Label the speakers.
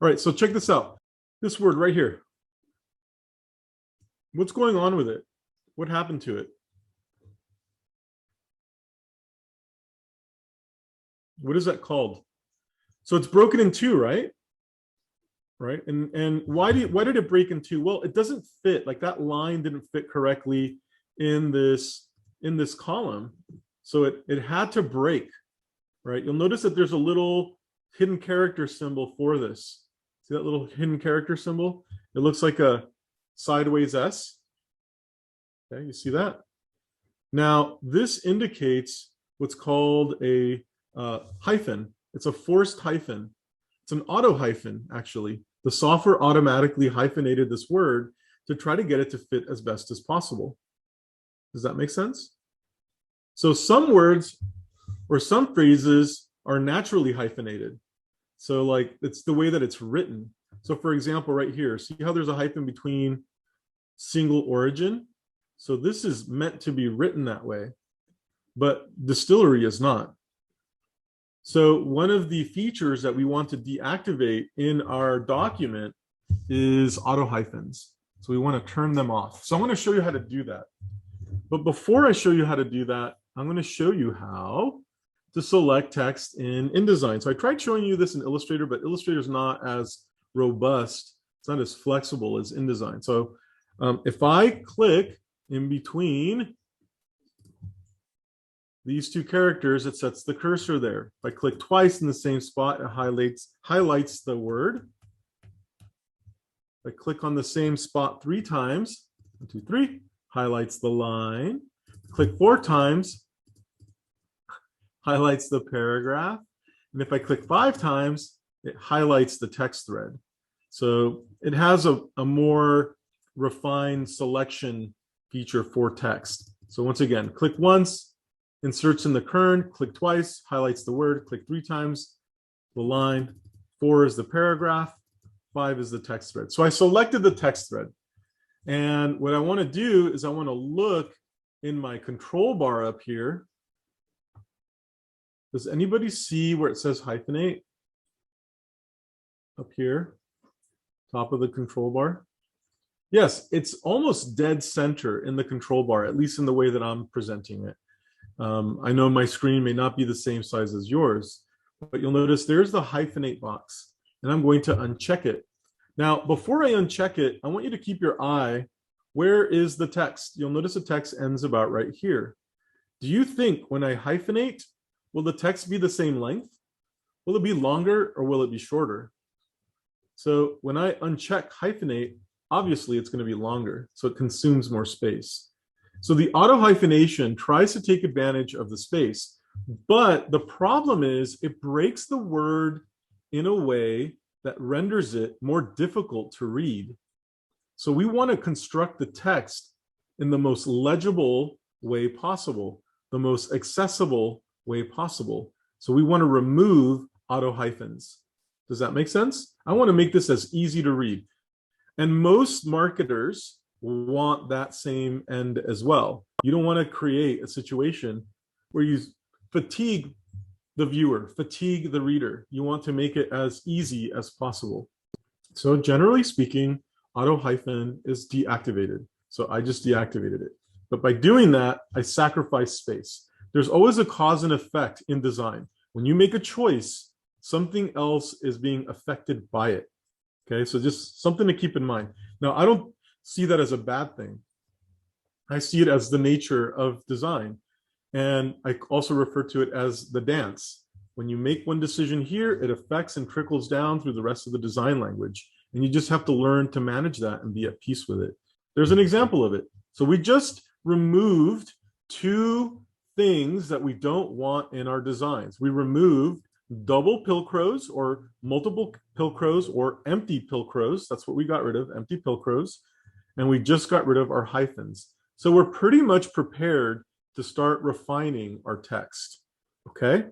Speaker 1: All right, so check this out. This word right here. What's going on with it? What happened to it? What is that called? So it's broken in two, right? Right. And why did it break in two? Well, it doesn't fit. Like that line didn't fit correctly in this column. So it had to break, right? You'll notice that there's a little hidden character symbol for this. See that little hidden character symbol? It looks like a sideways S. Okay, you see that? Now, this indicates what's called a hyphen. It's a forced hyphen. It's an auto hyphen, actually. The software automatically hyphenated this word to try to get it to fit as best as possible. Does that make sense? So some words or some phrases are naturally hyphenated. So like it's the way that it's written. So for example, right here, see how there's a hyphen between single origin? So this is meant to be written that way, but distillery is not. So one of the features that we want to deactivate in our document is auto hyphens. So we want to turn them off. So I'm going to show you how to do that. But before I show you how to do that, I'm going to show you how to select text in InDesign. So I tried showing you this in Illustrator, but Illustrator is not as robust. It's not as flexible as InDesign. So if I click in between these two characters, it sets the cursor there. If I click twice in the same spot, it highlights the word. If I click on the same spot 3 times, 1, 2, 3, highlights the line. Click 4 times, highlights the paragraph. And if I click 5 times, it highlights the text thread. So it has a more refined selection feature for text. So once again, click once, inserts in the kern, click twice, highlights the word, click 3 times, the line, 4 is the paragraph, 5 is the text thread. So I selected the text thread. And what I want to do is I want to look in my control bar up here. Does anybody see where it says hyphenate? Up here, top of the control bar? Yes, it's almost dead center in the control bar, at least in the way that I'm presenting it. I know my screen may not be the same size as yours, but you'll notice there's the hyphenate box, and I'm going to uncheck it. Now, before I uncheck it, I want you to keep your eye. Where is the text? You'll notice the text ends about right here. Do you think when I hyphenate, will the text be the same length? Will it be longer or will it be shorter? So when I uncheck hyphenate, obviously it's going to be longer, so it consumes more space. So the auto hyphenation tries to take advantage of the space, but the problem is it breaks the word in a way that renders it more difficult to read. So we want to construct the text in the most legible way possible, the most accessible way possible. So we want to remove auto hyphens. Does that make sense? I want to make this as easy to read. And most marketers want that same end as well. You don't want to create a situation where you fatigue the viewer, fatigue the reader. You want to make it as easy as possible. So generally speaking, auto hyphen is deactivated. So I just deactivated it. But by doing that, I sacrifice space. There's always a cause and effect in design. When you make a choice, something else is being affected by it. Okay, so just something to keep in mind. Now, I don't see that as a bad thing. I see it as the nature of design. And I also refer to it as the dance. When you make one decision here, it affects and trickles down through the rest of the design language. And you just have to learn to manage that and be at peace with it. There's an example of it. So we just removed 2 things that we don't want in our designs. We removed double pilcrows or multiple pilcrows or empty pilcrows. That's what we got rid of, empty pilcrows. And we just got rid of our hyphens. So we're pretty much prepared to start refining our text. Okay.